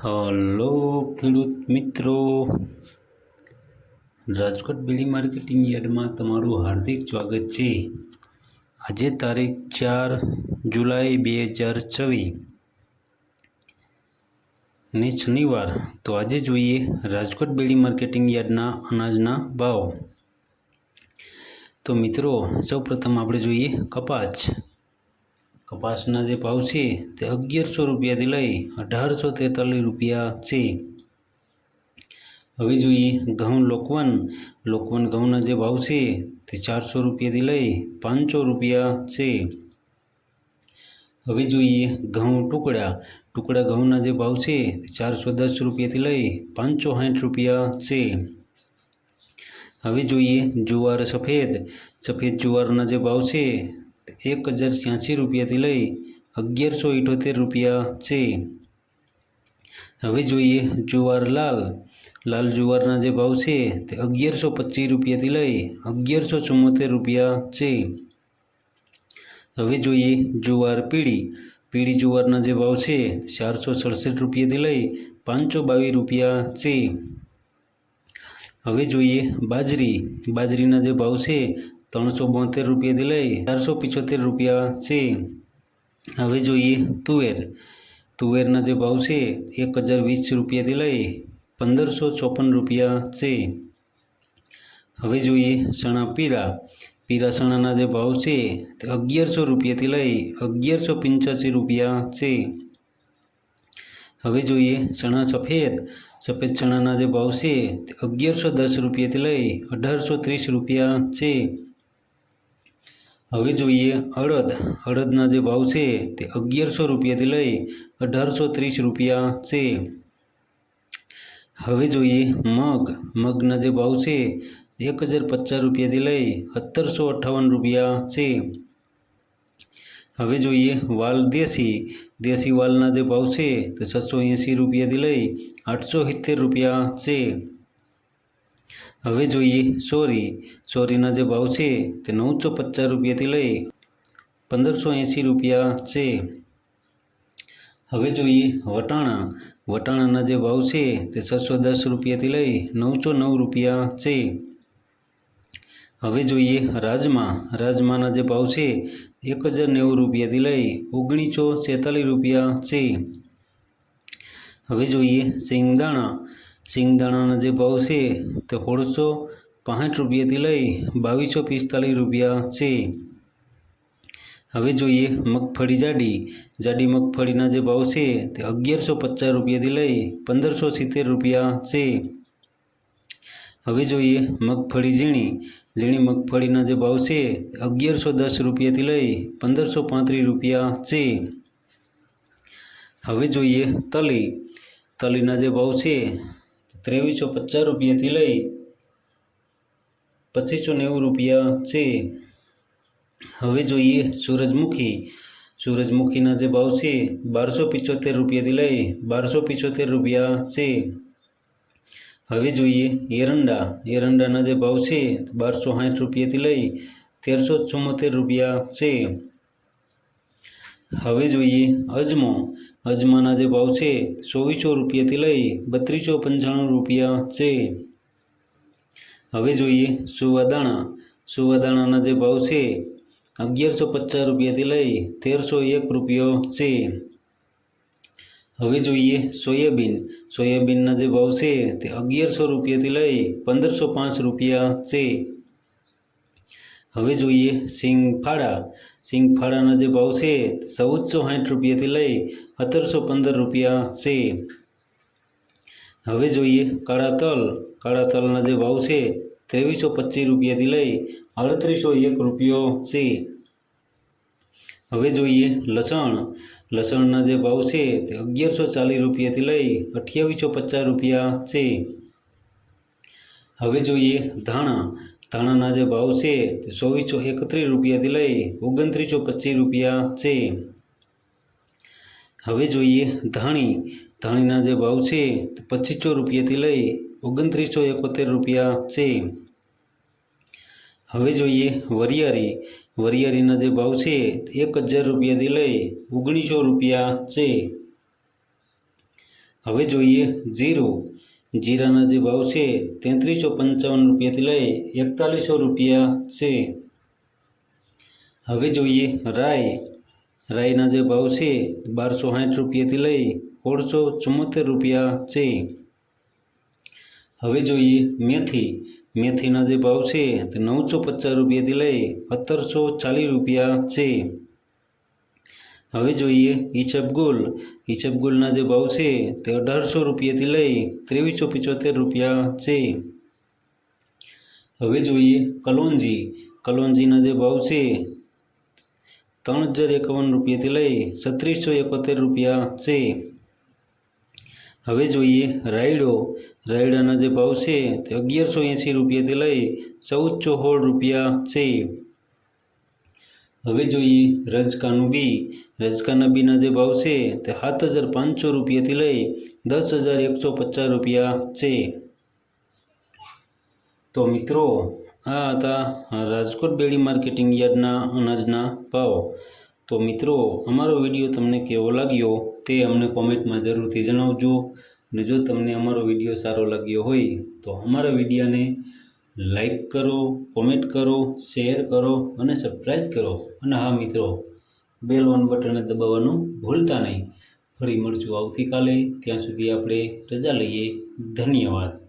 Hello ખેડૂત મિત્રો, રાજકોટ બેડી marketing યાર્ડમાં તમારું હાર્દિક સ્વાગત છે। આજે તારીખ 4 જુલાઈ 2024 ને શનિવાર। તો આજે જોઈએ રાજકોટ બેડી માર્કેટિંગ યાર્ડના અનાજના ભાવ। તો મિત્રો, સૌપ્રથમ આપણે જોઈએ કપાસના જે ભાવ છે તે 1100 રૂપિયાથી લઈ 1843 રૂપિયા છે। હવે જોઈએ ઘઉં લોકવન ઘઉંના જે ભાવ છે તે 400 રૂપિયાથી લઈ 500 રૂપિયા છે। હવે જોઈએ ઘઉં ટુકડા ઘઉંના જે ભાવ છે તે 410 રૂપિયાથી લઈ 560 રૂપિયા છે। હવે જોઈએ જુવાર સફેદ જુવારના જે ભાવ છે 1086 રૂપિયાથી લઈ 1178 રૂપિયા છે। હવે જોઈએ જુવાર લાલ જુવારના જે ભાવ છે તે 1125 રૂપિયાથી લઈ 1174 રૂપિયા છે। હવે જોઈએ જુવાર પીળી જુવારના જે ભાવ છે 467 રૂપિયાથી લઈ 522 રૂપિયા છે। હવે જોઈએ બાજરીના જે ભાવ છે 372 રૂપિયાથી લઈ 475 રૂપિયા છે। હવે જોઈએ તુવેરના જે ભાવ છે 1020 રૂપિયાથી લઈ 1554 રૂપિયા છે। હવે જોઈએ ચણા પીળા ચણાના જે ભાવ છે તે 1100 રૂપિયાથી લઈ 1185 રૂપિયા છે। હવે જોઈએ ચણા સફેદ ચણાના જે ભાવ છે તે 1110 રૂપિયાથી લઈ 1830 રૂપિયા છે। હવે જોઈએ અડદના જે ભાવ છે તે 1100 રૂપિયાથી લઈ 1830 રૂપિયા છે। હવે જોઈએ મગના જે ભાવ છે 1050 રૂપિયાથી લઈ 1758 રૂપિયા છે। હવે જોઈએ વાલ દેશી વાલના જે ભાવ છે તે 680 રૂપિયાથી લઈ 870 રૂપિયા છે। હવે જોઈએ ચોરીના જે ભાવ છે તે 950 રૂપિયાથી લઈ 1580 રૂપિયા છે। હવે જોઈએ વટાણાના જે ભાવ છે તે 610 રૂપિયાથી લઈ 909 રૂપિયા છે। હવે જોઈએ રાજમાના જે ભાવ છે 1090 રૂપિયાથી લઈ 1946 રૂપિયા છે। હવે જોઈએ સિંગદાણાના જે ભાવ છે તે 1665 રૂપિયાથી લઈ 2245 રૂપિયા છે। હવે જોઈએ મગફળી જાડી મગફળીના જે ભાવ છે તે 1150 રૂપિયાથી લઈ 1570 રૂપિયા છે। હવે જોઈએ મગફળી ઝીણી મગફળીના જે ભાવ છે તે 1110 રૂપિયાથી લઈ 1535 રૂપિયા છે। હવે જોઈએ તલીના જે ભાવ છે 2350 રૂપિયાથી લઈ 2590 રૂપિયા છે। હવે જોઈએ સૂરજમુખીના જે ભાવ છે 1275 રૂપિયાથી લઈ 1275 રૂપિયા છે। હવે જોઈએ એરંડાના જે ભાવ છે 1260 રૂપિયાથી લઈ 1374 રૂપિયા છે। હવે જોઈએ અજમાના જે ભાવ છે 2400 રૂપિયાથી લઈ 3295 રૂપિયા છે। હવે જોઈએ સુવાદાણાના જે ભાવ છે 1150 રૂપિયાથી લઈ 1301 રૂપિયો છે। હવે જોઈએ સોયાબીનના જે ભાવ છે તે 1100 રૂપિયાથી લઈ 1505 રૂપિયા છે। હવે જોઈએ સિંગફાળાના જે ભાવ છે 1460 રૂપિયાથી લઈ 1715 રૂપિયા છે। હવે જોઈએ કાળા તલના જે ભાવ છે 2325 રૂપિયાથી લઈ 3801 રૂપિયો છે। હવે જોઈએ લસણના જે ભાવ છે તે 1140 રૂપિયાથી લઈ 2850 રૂપિયા છે। હવે જોઈએ ધાણાના જે ભાવ છે તે 2431 રૂપિયાથી લઈ 2925 રૂપિયા છે। હવે જોઈએ ધાણીના જે ભાવ છે તે 2500 રૂપિયાથી લઈ 2971 રૂપિયા છે। હવે જોઈએ વરિયાળીના જે ભાવ છે તે 1000 રૂપિયાથી લઈ 1900 રૂપિયા છે। હવે જોઈએ જીરું. જીરાના જે ભાવ છે 3355 રૂપિયાથી લઈ 4100 રૂપિયા છે. હવે જોઈએ રાઈ. રાઈના જે ભાવ છે 1260 રૂપિયાથી લઈ 1674 રૂપિયા છે. હવે જોઈએ મેથી. મેથીના જે ભાવ છે તે 950 રૂપિયાથી લઈ 1740 રૂપિયા છે. હવે જોઈએ ઈસબગુલ. ઈસબગુલના જે ભાવ છે તે 1800 રૂપિયાથી લઈ 2375 રૂપિયા છે. હવે જોઈએ કલોંજી. કલોંજીના જે ભાવ છે 3051 રૂપિયાથી લઈ 3671 રૂપિયા છે. હવે જોઈએ રાયડો. રાયડાના જે ભાવ છે તે 1180 રૂપિયાથી લઈ 1416 રૂપિયા છે. હવે જોઈએ રજકાનું બી. રજકાના બીના જે ભાવ છે તે 7500 રૂપિયાથી લઈ 10150 રૂપિયા છે. તો મિત્રો આ હતા રાજકોટ બેડી માર્કેટિંગ યાર્ડના અનાજના ભાવ. તો મિત્રો અમારો વિડીયો તમને કેવો લાગ્યો તે અમને કોમેન્ટમાં જરૂરથી જણાવજો. અને જો તમને અમારો વિડીયો સારો લાગ્યો હોય તો અમારા વિડીયોને લાઈક કરો, કોમેન્ટ કરો, શેર કરો અને સબસ્ક્રાઈબ કરો. અને હા મિત્રો, બેલ ઓન બટન દબાવવાનું ભૂલતા નહીં. ફરી મળશું આવતીકાલે. ત્યાં સુધી આપણે રજા લઈએ. ધન્યવાદ.